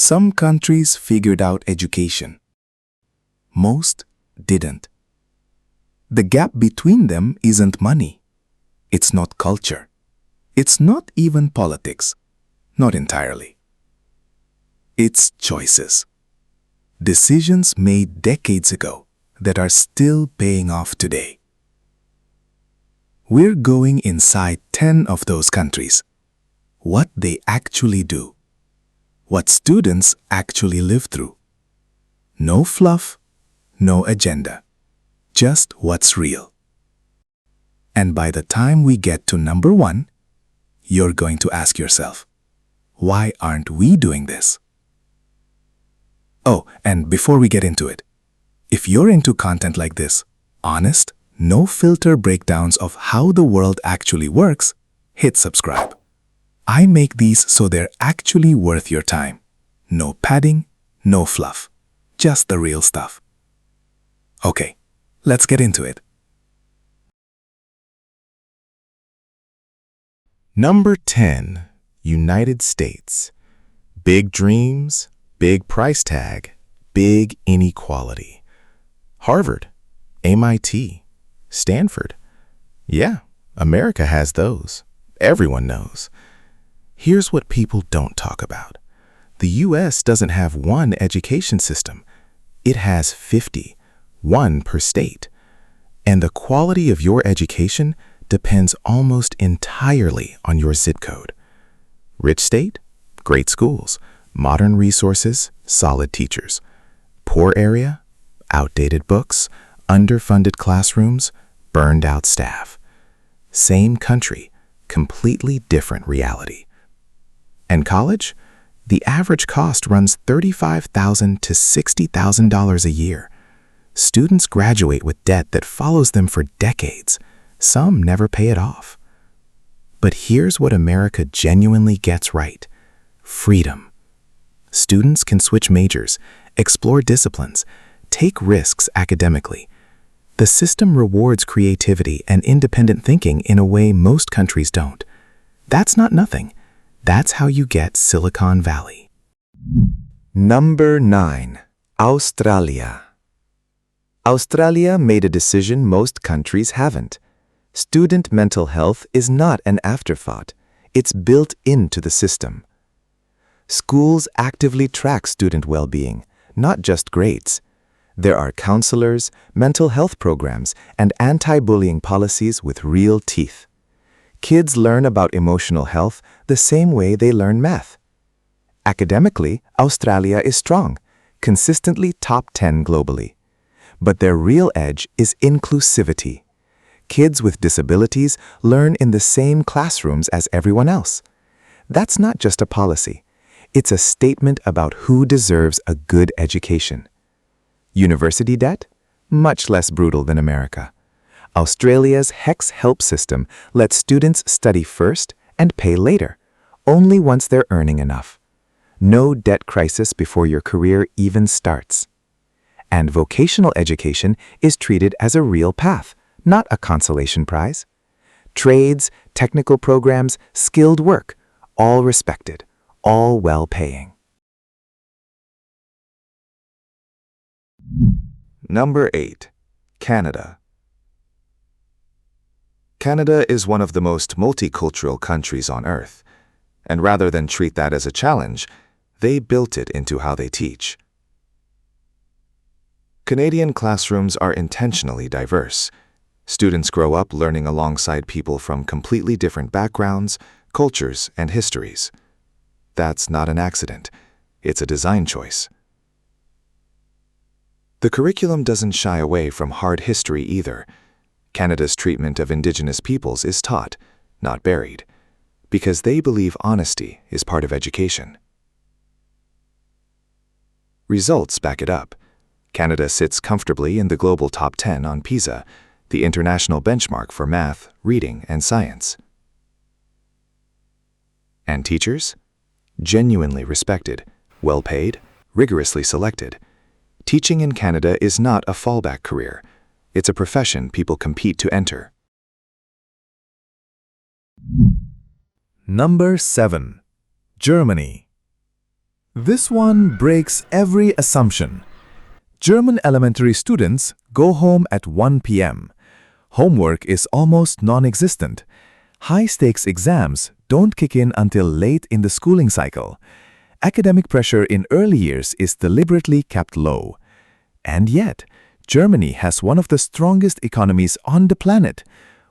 Some countries figured out education. Most didn't. The gap between them isn't money. It's not culture. It's not even politics. Not entirely. It's choices. Decisions made decades ago that are still paying off today. We're going inside 10 of those countries. What they actually do. What students actually live through. No fluff, no agenda. Just what's real. And by the time we get to number 1, you're going to ask yourself, why aren't we doing this? Oh, and before we get into it, if you're into content like this, honest, no-filter breakdowns of how the world actually works, hit subscribe. I make these so they're actually worth your time. No padding, no fluff. Just the real stuff. Okay, let's get into it. Number 10, United States. Big dreams, big price tag, big inequality. Harvard, MIT, Stanford. Yeah, America has those. Everyone knows. Here's what people don't talk about. The U.S. doesn't have one education system. It has 50, one per state. And the quality of your education depends almost entirely on your zip code. Rich state? Great schools, modern resources, solid teachers. Poor area? Outdated books, underfunded classrooms, burned out staff. Same country, completely different reality. And college? The average cost runs $35,000 to $60,000 a year. Students graduate with debt that follows them for decades. Some never pay it off. But here's what America genuinely gets right. Freedom. Students can switch majors, explore disciplines, take risks academically. The system rewards creativity and independent thinking in a way most countries don't. That's not nothing. That's how you get Silicon Valley. Number 9. Australia. Australia made a decision most countries haven't. Student mental health is not an afterthought. It's built into the system. Schools actively track student well-being, not just grades. There are counselors, mental health programs, and anti-bullying policies with real teeth. Kids learn about emotional health the same way they learn math. Academically, Australia is strong, consistently top 10 globally. But their real edge is inclusivity. Kids with disabilities learn in the same classrooms as everyone else. That's not just a policy. It's a statement about who deserves a good education. University debt? Much less brutal than America. Australia's HEX help system lets students study first and pay later, only once they're earning enough. No debt crisis before your career even starts. And vocational education is treated as a real path, not a consolation prize. Trades, technical programs, skilled work, all respected, all well-paying. Number 8. Canada. Canada is one of the most multicultural countries on Earth, and rather than treat that as a challenge, they built it into how they teach. Canadian classrooms are intentionally diverse. Students grow up learning alongside people from completely different backgrounds, cultures, and histories. That's not an accident. It's a design choice. The curriculum doesn't shy away from hard history either. Canada's treatment of Indigenous peoples is taught, not buried, because they believe honesty is part of education. Results back it up. Canada sits comfortably in the global top 10 on PISA, the international benchmark for math, reading, and science. And teachers? Genuinely respected, well-paid, rigorously selected. Teaching in Canada is not a fallback career. It's a profession people compete to enter. Number 7. Germany. This one breaks every assumption. German elementary students go home at 1 p.m. Homework is almost non-existent. High-stakes exams don't kick in until late in the schooling cycle. Academic pressure in early years is deliberately kept low. And yet, Germany has one of the strongest economies on the planet.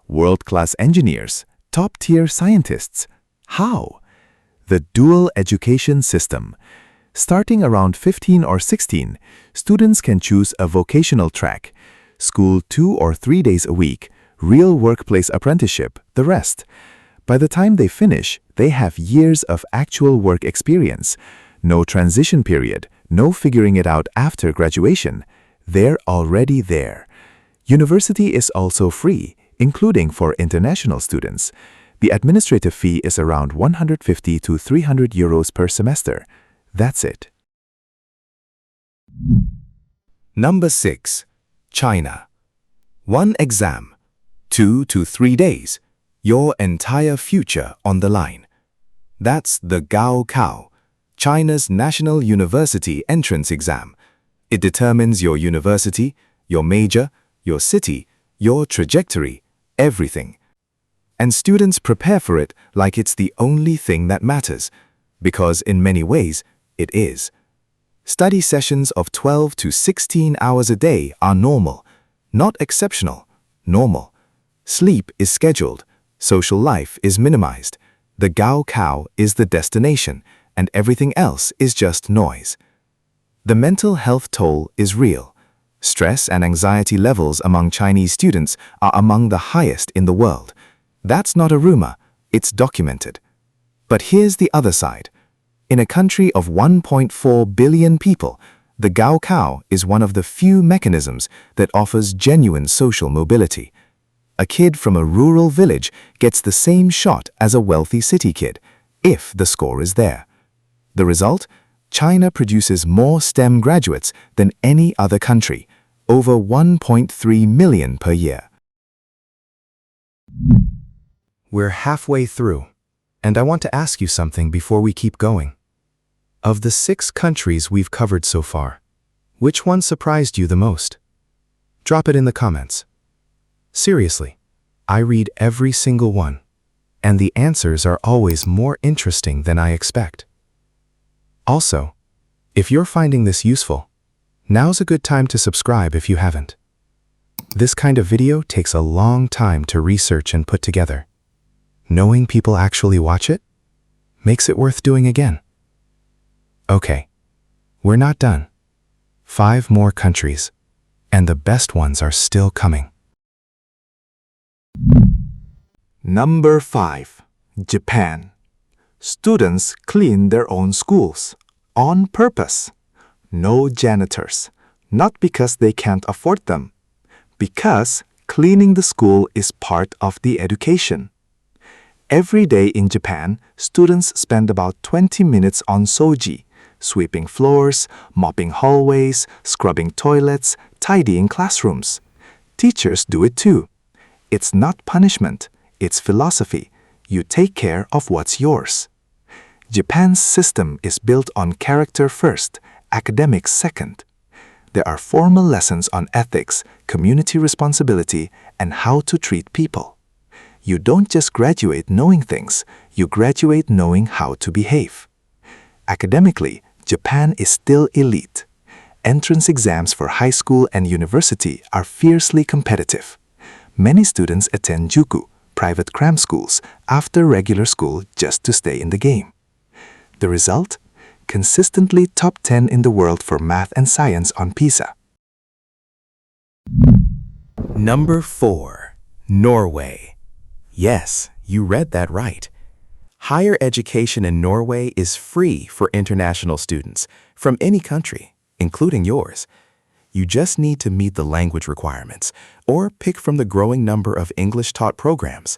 World-class engineers, top-tier scientists. How? The dual education system. Starting around 15 or 16, students can choose a vocational track, school 2 or 3 days a week, real workplace apprenticeship, the rest. By the time they finish, they have years of actual work experience. No transition period, no figuring it out after graduation. They're already there. University is also free, including for international students. The administrative fee is around 150 to 300 euros per semester. That's it. Number 6. China. 1 exam, 2 to 3 days, your entire future on the line. That's the Gaokao, China's National University Entrance Exam. It determines your university, your major, your city, your trajectory, everything. And students prepare for it like it's the only thing that matters, because in many ways, it is. Study sessions of 12 to 16 hours a day are normal, not exceptional, normal. Sleep is scheduled, social life is minimized. The Gaokao is the destination, and everything else is just noise. The mental health toll is real. Stress and anxiety levels among Chinese students are among the highest in the world. That's not a rumor, it's documented. But here's the other side. In a country of 1.4 billion people, the Gaokao is one of the few mechanisms that offers genuine social mobility. A kid from a rural village gets the same shot as a wealthy city kid, if the score is there. The result? China produces more STEM graduates than any other country, over 1.3 million per year. We're halfway through, and I want to ask you something before we keep going. Of the 6 countries we've covered so far, which one surprised you the most? Drop it in the comments. Seriously, I read every single one, and the answers are always more interesting than I expect. Also, if you're finding this useful, now's a good time to subscribe if you haven't. This kind of video takes a long time to research and put together. Knowing people actually watch it makes it worth doing again. Okay, we're not done. 5 more countries, and the best ones are still coming. Number 5. Japan. Students clean their own schools on purpose. No janitors, not because they can't afford them, because cleaning the school is part of the education. Every day in Japan, students spend about 20 minutes on soji, sweeping floors, mopping hallways, scrubbing toilets, tidying classrooms. Teachers do it too. It's not punishment, it's philosophy. You take care of what's yours. Japan's system is built on character first, academics second. There are formal lessons on ethics, community responsibility, and how to treat people. You don't just graduate knowing things, you graduate knowing how to behave. Academically, Japan is still elite. Entrance exams for high school and university are fiercely competitive. Many students attend juku, private cram schools, after regular school just to stay in the game. The result? Consistently top 10 in the world for math and science on PISA. Number 4. Norway. Yes, you read that right. Higher education in Norway is free for international students from any country, including yours. You just need to meet the language requirements or pick from the growing number of English-taught programs.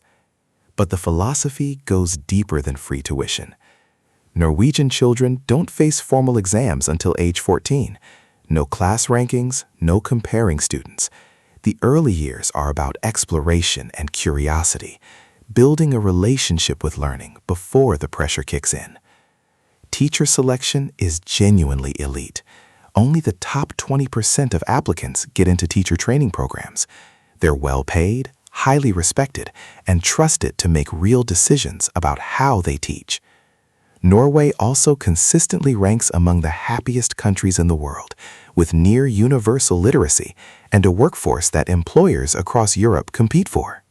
But the philosophy goes deeper than free tuition. Norwegian children don't face formal exams until age 14. No class rankings, no comparing students. The early years are about exploration and curiosity, building a relationship with learning before the pressure kicks in. Teacher selection is genuinely elite. Only the top 20% of applicants get into teacher training programs. They're well paid, highly respected, and trusted to make real decisions about how they teach. Norway also consistently ranks among the happiest countries in the world, with near universal literacy and a workforce that employers across Europe compete for.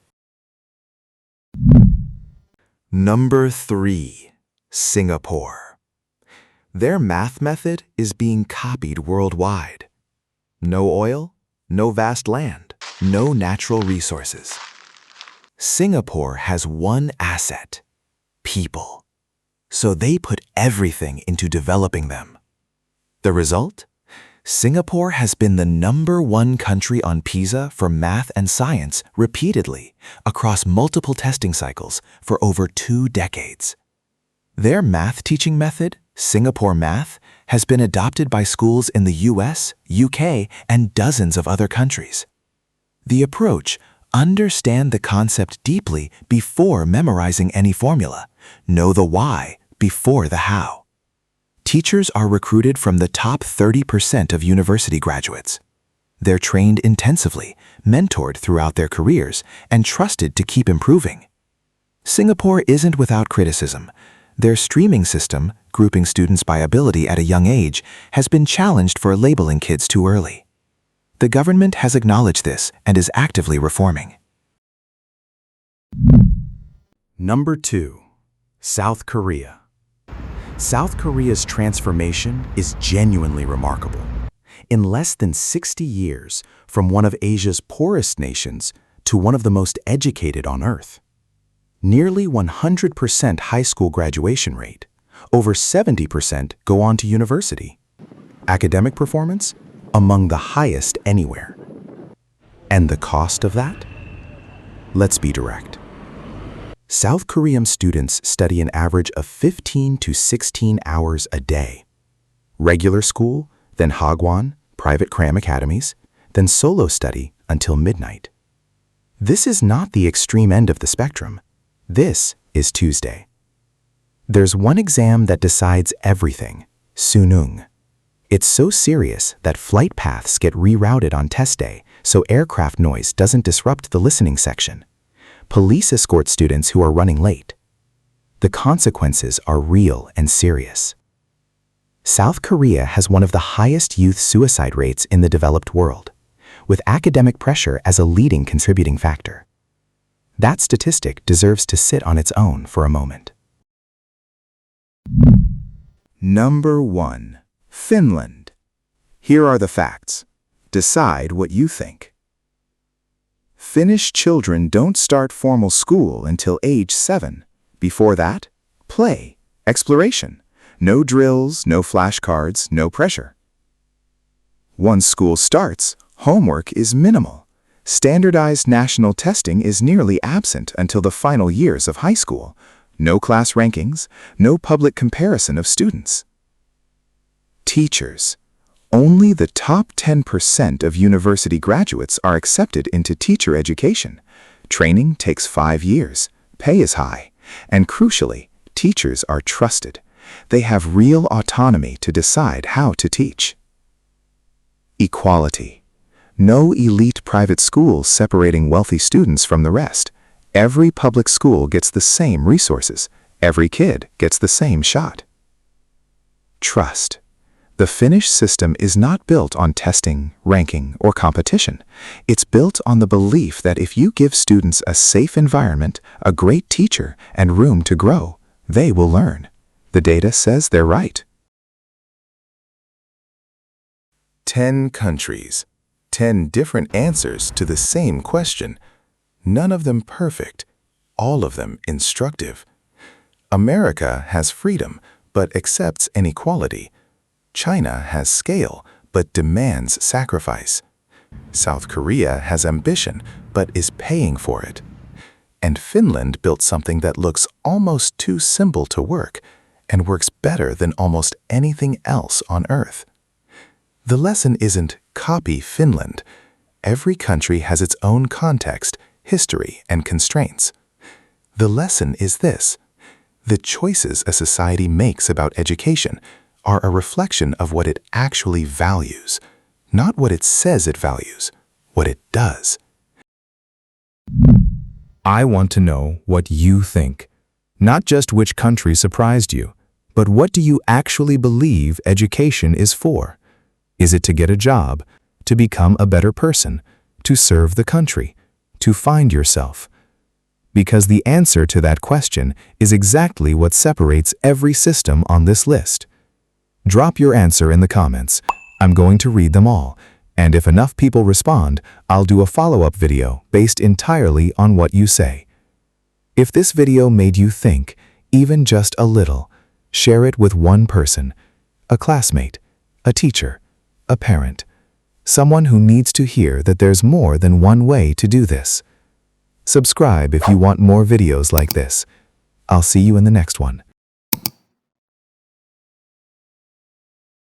Number 3. Singapore. Their math method is being copied worldwide. No oil, no vast land, no natural resources. Singapore has one asset: people. So they put everything into developing them. The result? Singapore has been the #1 country on PISA for math and science repeatedly across multiple testing cycles for over 2 decades. Their math teaching method, Singapore Math, has been adopted by schools in the US, UK, and dozens of other countries. The approach: understand the concept deeply before memorizing any formula. Know the why before the how. Teachers are recruited from the top 30% of university graduates. They're trained intensively, mentored throughout their careers, and trusted to keep improving. Singapore isn't without criticism. Their streaming system, grouping students by ability at a young age, has been challenged for labeling kids too early. The government has acknowledged this and is actively reforming. Number 2. South Korea. South Korea's transformation is genuinely remarkable. In less than 60 years, from one of Asia's poorest nations to one of the most educated on Earth. Nearly 100% high school graduation rate. Over 70% go on to university. Academic performance? Among the highest anywhere. And the cost of that? Let's be direct. South Korean students study an average of 15 to 16 hours a day. Regular school, then Hagwon, private cram academies, then solo study until midnight. This is not the extreme end of the spectrum. This is Tuesday. There's one exam that decides everything, Sunung. It's so serious that flight paths get rerouted on test day so aircraft noise doesn't disrupt the listening section. Police escort students who are running late. The consequences are real and serious. South Korea has one of the highest youth suicide rates in the developed world, with academic pressure as a leading contributing factor. That statistic deserves to sit on its own for a moment. Number 1. Finland. Here are the facts. Decide what you think. Finnish children don't start formal school until age 7. Before that, play, exploration. No drills, no flashcards, no pressure. Once school starts, homework is minimal. Standardized national testing is nearly absent until the final years of high school. No class rankings, no public comparison of students. Teachers. Only the top 10% of university graduates are accepted into teacher education. Training takes 5 years, pay is high, and crucially, teachers are trusted. They have real autonomy to decide how to teach. Equality. No elite private schools separating wealthy students from the rest. Every public school gets the same resources. Every kid gets the same shot. Trust. The Finnish system is not built on testing, ranking, or competition. It's built on the belief that if you give students a safe environment, a great teacher, and room to grow, they will learn. The data says they're right. 10 countries, 10 different answers to the same question. None of them perfect, all of them instructive. America has freedom, but accepts inequality. China has scale, but demands sacrifice. South Korea has ambition, but is paying for it. And Finland built something that looks almost too simple to work, and works better than almost anything else on Earth. The lesson isn't copy Finland. Every country has its own context, history, and constraints. The lesson is this: The choices a society makes about education are a reflection of what it actually values, not what it says it values, what it does. I want to know what you think. Not just which country surprised you, but what do you actually believe education is for? Is it to get a job, to become a better person, to serve the country, to find yourself? Because the answer to that question is exactly what separates every system on this list. Drop your answer in the comments. I'm going to read them all, and if enough people respond, I'll do a follow-up video based entirely on what you say. If this video made you think, even just a little, share it with one person, a classmate, a teacher, a parent, someone who needs to hear that there's more than one way to do this. Subscribe if you want more videos like this. I'll see you in the next one.